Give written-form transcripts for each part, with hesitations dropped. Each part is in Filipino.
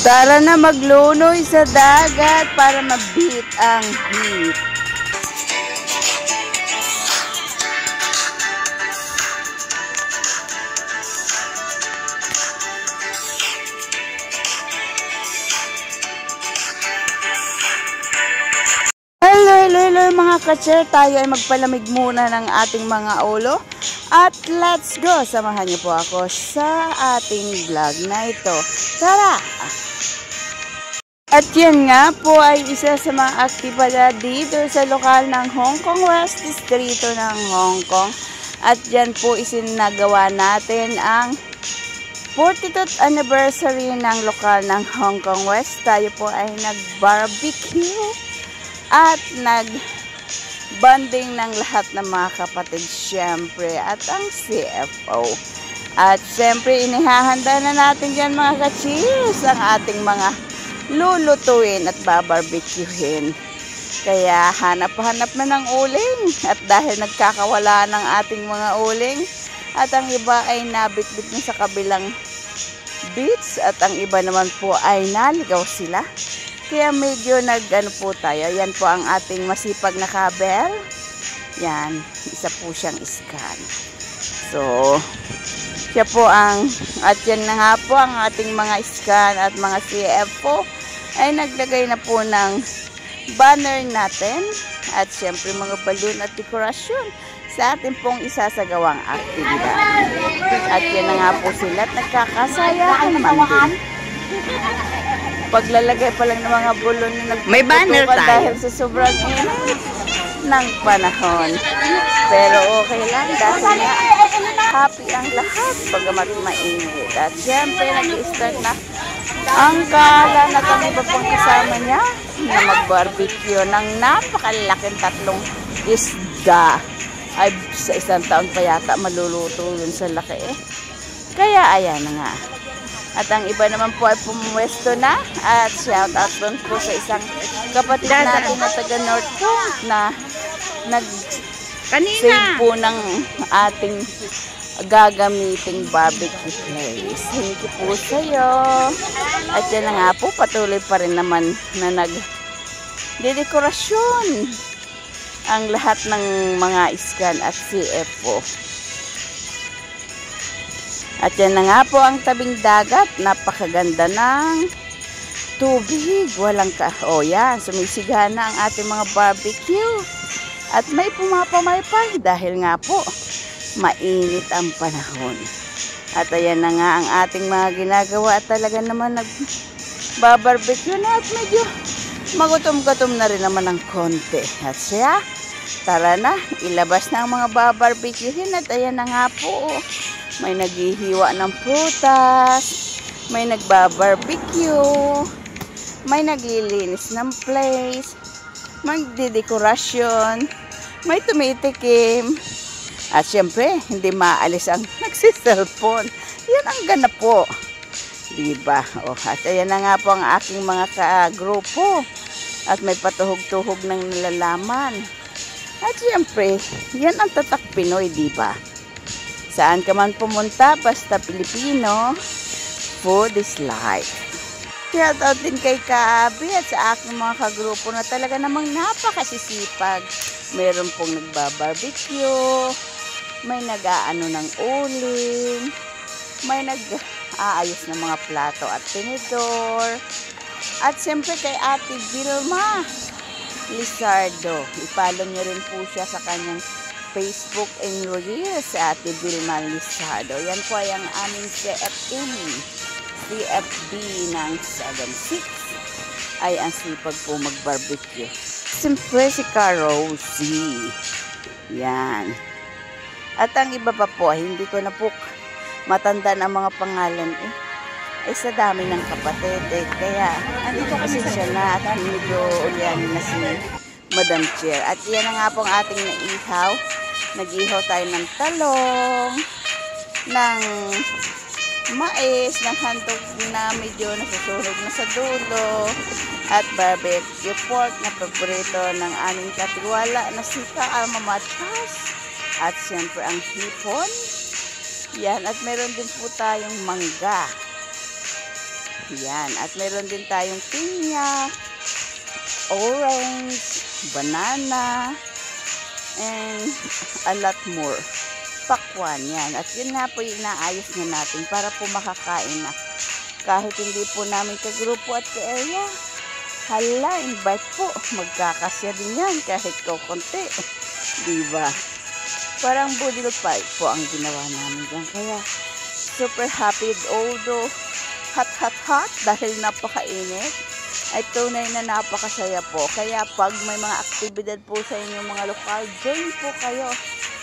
Tara na maglunoy sa dagat para mabit ang heat. Hello mga ka-chair, tayo ay magpalamig muna ng ating mga ulo. At let's go! Samahan niyo po ako sa ating vlog na ito. Tara! At yan nga po ay isa sa mga aktibidad dito sa lokal ng Hong Kong West, distrito ng Hong Kong. At yan po isinagawa natin ang 42th anniversary ng lokal ng Hong Kong West. Tayo po ay nag-barbecue at nag-bonding ng lahat ng mga kapatid syempre at ang CFO. At syempre inihahanda na natin dyan mga ka-cheers ang ating mga lulutuin at babarbecuehin. Kaya hanap-hanap na ng uling. At dahil nagkakawala ng ating mga uling at ang iba ay nabitbit na sa kabilang beach at ang iba naman po ay naligaw sila. Kaya medyo nag-ano po tayo. Yan po ang ating masipag na kabel. Yan. Isa po siyang scan. So, siya po ang, at yan na nga po ang ating mga scan at mga CFO ay naglagay na po ng banner natin. At syempre mga balloon at dekorasyon sa ating pong isasagawang aktibidad. At yan na nga po sila at nagkakasayahan naman din. Paglalagay pa lang ng mga bulon na may banner tayo dahil sa sobrang init ng panahon. Pero okay lang dahil nga happy ang lahat pagamat mainit. At syempre nag-i-start na ang kalan at ang iba pang kasama niya na mag-barbecue ng napakalaking tatlong isda. Ay sa isang taon pa yata maluluto yun sa laki eh. Kaya ayan na nga. At ang iba naman po ay pumuwesto na. At shout out doon po sa isang kapatid natin na taga North Point na nag-save po ng ating gagamiting barbecue place. Thank you po sa iyo. At yan na nga po, patuloy pa rin naman na nag-dekorasyon ang lahat ng mga iskan at CFO. At yan na nga po ang tabing dagat. Napakaganda ng tubig. Walang o yan, sumisigahan na ang ating mga barbecue. At may pumapamaypay dahil nga po mainit ang panahon. At ayan na nga ang ating mga ginagawa. At talaga naman nagbabarbecue na at medyo magutom-gutom na rin naman ng konti. At siya, tara na, ilabas na ang mga babarbecuehin. At ayan na nga po, may naghihiwa ng prutas, may nagbabarbecue, may naglilinis ng place, magdidekorasyon, may tumitikim. At syempre, hindi maalis ang nagsiselfon. Yan ang ganap po. Diba? O, at ayan na nga po ang aking mga ka-grupo. At may patuhog-tuhog ng nilalaman. At syempre, yan ang tatak Pinoy, diba? Saan ka man pumunta, basta Pilipino, food is life. Shout out din kay Kaabi at sa aking mga kagrupo na talaga namang napakasisipag. Meron pong nagbabarbecue, may nag-aano ng uling, may nag-aayos ng mga plato at tinidor. At siyempre kay Ate Vilma Lizardo. I-follow niyo rin po siya sa kanyang Facebook and Reels sa Ate Vilma Lizardo. Yan po ay ang aming CFB ng 76. Ay ang sipag po mag-barbecue. Siyempre si Rosie. Yan. At ang iba pa po, hindi ko na po matanda ang mga pangalan eh. Ay sa dami ng kapatid eh. Kaya andito kasi siya na at medyo ulian na si Madam Chair. At yan na nga po ang ating naihaw. Nag-ihaw tayo ng talong, ng mais, ng handog na medyo nasusunog na sa dulo, at barbecue pork na paborito ng aming katiwala na si Alma Matas. At siyempre ang hipon. Yan, at meron din po tayong mangga. Yan. At meron din tayong pinya, orange, banana, and a lot more. Pakwan yan. At yun nga po yung inaayos na natin para po makakain na. Kahit hindi po namin kagrupo at ka-area. Hala, invite po. Magkakasya din yan kahit kukunti. Diba? Parang budil fight po ang ginawa namin dyan. Kaya super happy, although hot dahil napakainit. Ay tunay na napakasaya po. Kaya pag may mga aktibidad po sa inyong mga lokal, join po kayo.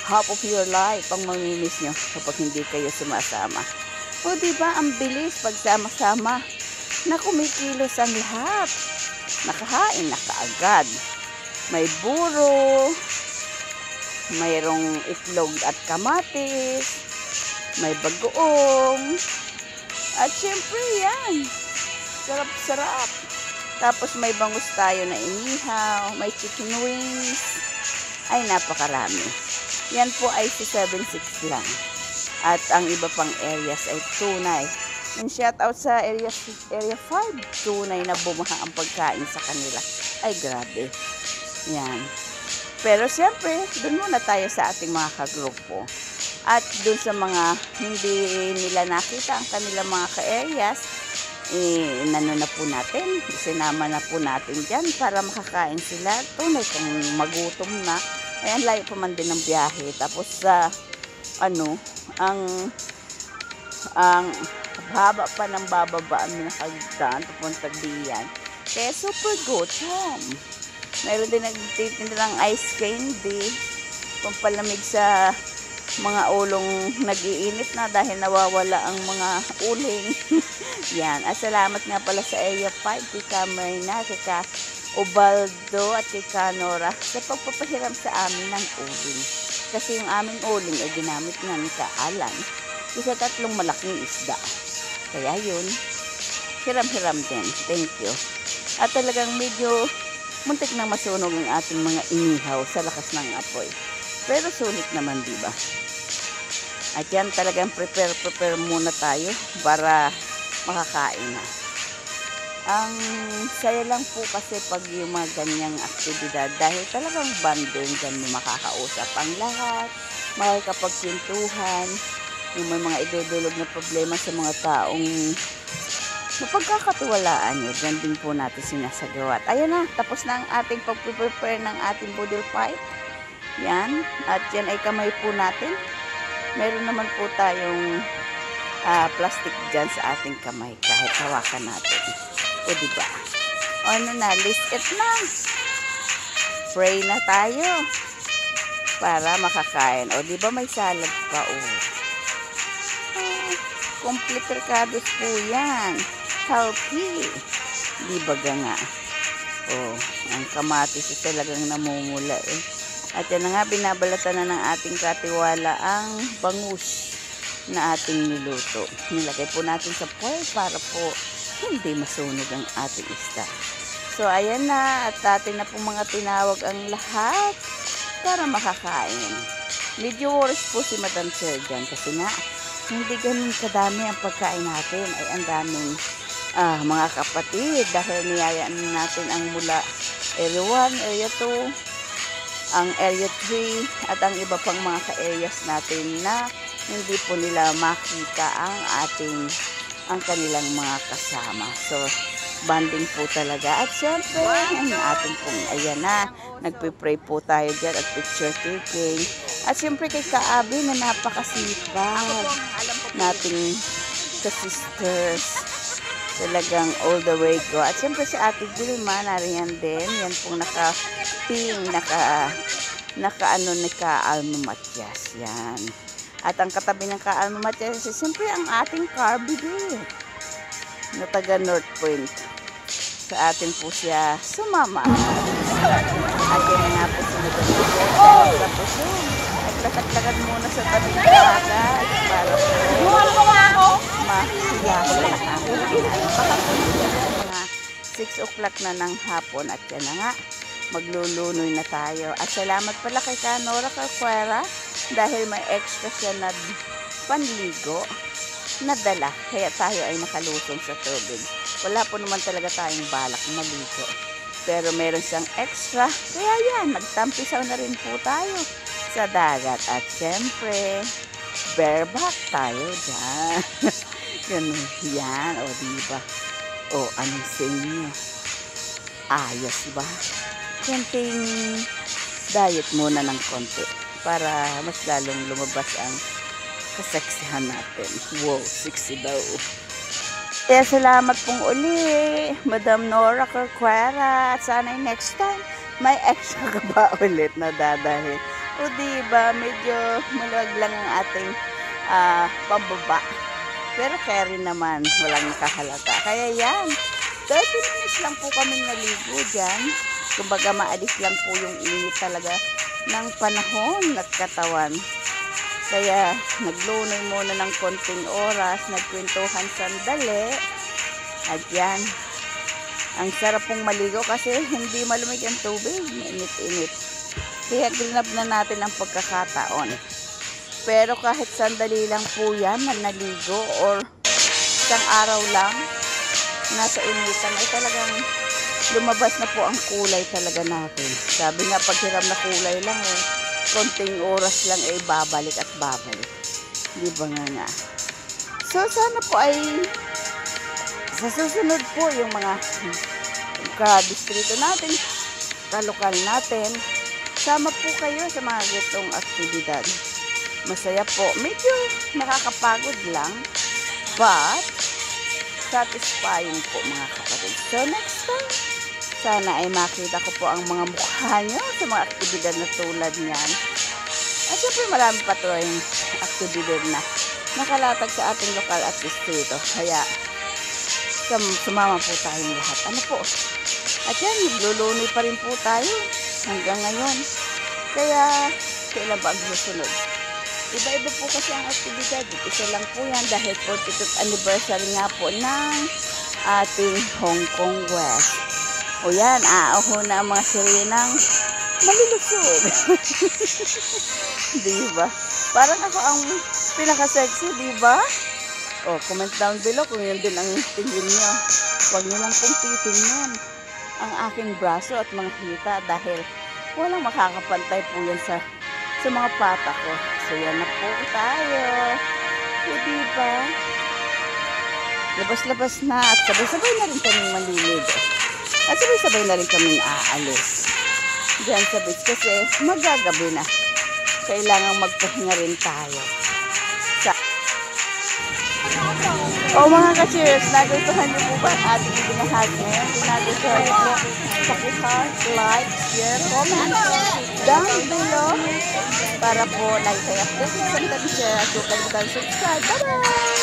Half of your life ang mamimiss nyo kapag hindi kayo sumasama. O diba, ang bilis pagsama-sama na kumikilos ang lahat. Nakahain na kaagad. May buro, mayroong itlog at kamatis, may bagoong, at syempre yan, sarap-sarap. Tapos may bangus tayo na inihaw, may chicken wings, ay napakarami. Yan po ay si 7.6 lang. At ang iba pang areas ay tunay. And shout out sa area 5, tunay na bumaha ang pagkain sa kanila. Ay grabe. Yan. Pero siyempre, dun muna tayo sa ating mga kagrupo. At dun sa mga hindi nila nakita ang kanilang mga ka-areas, inano na po natin, sinama na po natin dyan para makakain sila. Tunay kung magutom na. Ayan, layo pa man din ng biyahe. Tapos sa, ang haba pa ng bababa ang minakagdaan papunta diyan. Kaya super gutom. Meron din nagtitinda ng ice candy, pampalamig sa mga ulong nag-iinit na dahil nawawala ang mga uling. Yan. At salamat nga pala sa Area 5, kay Marina, kay Ubaldo at kay Nora sa pagpapahiram sa amin ng uling. Kasi yung aming uling ay ginamit na ni Alan isa 3 malaking isda. Kaya yun, hiram-hiram din. Thank you. At talagang medyo muntik na masunog ang ating mga inihaw sa lakas ng apoy. Pero sulit naman, diba? At yan talagang prepare muna tayo para makakain na. Ang saya lang po kasi pag yung mga ganyang aktibidad dahil talagang bonding, dyan mo makakausap ang lahat, makakapagkwentuhan, yung may mga idudulog na problema sa mga taong mapagkakatiwalaan nyo, dyan din po natin sinasagawa. At ayan na, tapos na ang ating pag-prepare ng ating budil fight. Yan, at yan ay kamay po natin. Meron naman po tayong plastic dyan sa ating kamay kahit hawakan natin. O diba? O ano na, list it na. Pray na tayo para makakain. O diba may salad pa o. Complete ricados po yan. Healthy. Diba nga? O, ang kamatis talagang namumula eh. At yan na nga, binabalatan na ng ating katiwala ang bangus na ating niluto. Nilagay po natin sa foil para po hindi masunog ang ating isda. So, ayan na. At atin na po mga tinawag ang lahat para makakain. Medyo worries po si Madam Chair dyan kasi nga, hindi ganun kadami ang pagkain natin. Ay, ang daming mga kapatid dahil niyayaan natin ang mula Area 1, Area 2, ang Area 3 at ang iba pang mga ka-areas natin na hindi po nila makita ang kanilang mga kasama. So, bonding po talaga. At syempre, ang ating pong, ayan na, nagpipray po tayo dyan at picture taking. At syempre kay Kaabi na napakasipag nating ka-sisters. Talagang all the way go. At syempre si Ate Gilma, nariyan din. Yan pong naka-ping, naka-ano ni Ka-Alma Matias. Yan. At ang katabi ng Ka-Alma Matias, siyempre ang ating Carby din. Na taga North Point. Sa atin po siya sumama. At yan nga po sinagot ko. Tapos yun. Naglakat-lakad muna sa tabi ng agad. Para po mahiyahin na ako. Baka po mga 6 o'clock na ng hapon. At yan na nga. Maglulunoy na tayo. At salamat pala kay Nora Carquera dahil may extra siya na panligo. nadala. Kaya tayo ay nakalusong sa tubig. Wala po naman talaga tayong balak maligo. Pero meron siyang extra. Kaya yan, nagtampisaw na rin po tayo sa dagat. At syempre, bareback tayo dyan. Ganun yan. O diba? O anong sa inyo? Ayos ba? Konting diet muna ng konti para mas lalong lumabas ang kaseksihan natin. Wow, sexy daw. Kaya salamat pong uli, Madam Nora Corcuera. At sana next time, may extra ka ba ulit na dadalhin? O diba, medyo maluwag lang ang ating pambaba. Pero carry naman, walang nakahalata. Kaya yan, 30 minutes lang po kami naligo dyan. Kumbaga maalis lang po yung init talaga ng panahon at katawan. Kaya naglunoy muna ng konting oras, nagkwentuhan sandali. At yan, ang sarap pong maligo kasi hindi malamig ang tubig, init-init. Kaya grinab na natin ang pagkakataon. Pero kahit sandali lang po yan na naligo or isang araw lang, nasa initan ay talagang lumabas na po ang kulay talaga natin. Sabi nga, paghiram na kulay lang konting oras lang babalik at babalik. Di ba nga? So, sana po ay sa susunod po yung mga ka-distrito natin, kalokal natin, sama po kayo sa mga gitong aktibidad. Masaya po. Medyo nakakapagod lang, but satisfying po mga kapatid. So, next time, sana ay makita ko po ang mga mukha nyo sa mga aktibidad na tulad niyan. At syempre marami pa ito yung aktibidad na nakalatag sa ating lokal at distrito. Kaya sumama po tayong lahat. Ano po? At yan, naglulunay pa rin po tayo hanggang ngayon. Kaya, kailan ba ang susunod? Iba-iba po kasi ang aktibidad. Isa lang po yan dahil 42th anniversary nga po ng ating Hong Kong West. O yan, aaho na ang mga sirenang malilusog. Diba? Parang ako ang pinaka-sexy, diba? O, comment down below kung yun din ang tingin nyo. Huwag nyo lang pong titingnan ang aking braso at mga hita dahil walang makakapantay po yan sa mga pata ko. So, yan na po tayo. O, diba? Labas-labas na at sabay-sabay na rin kaming maliligo. At sabay-sabay na rin kaming aalis diyan sa beach kasi magagabi na. Kailangang magpahinga rin tayo. Mga ka-cheers, nagustuhan niyo po ba ang ating ibinahagi ngayon? Kung nagustuhan niyo po, paki-heart, like, share, comment down below para po like kaya po. Sandali share at huwag kalimutan subscribe. Bye-bye!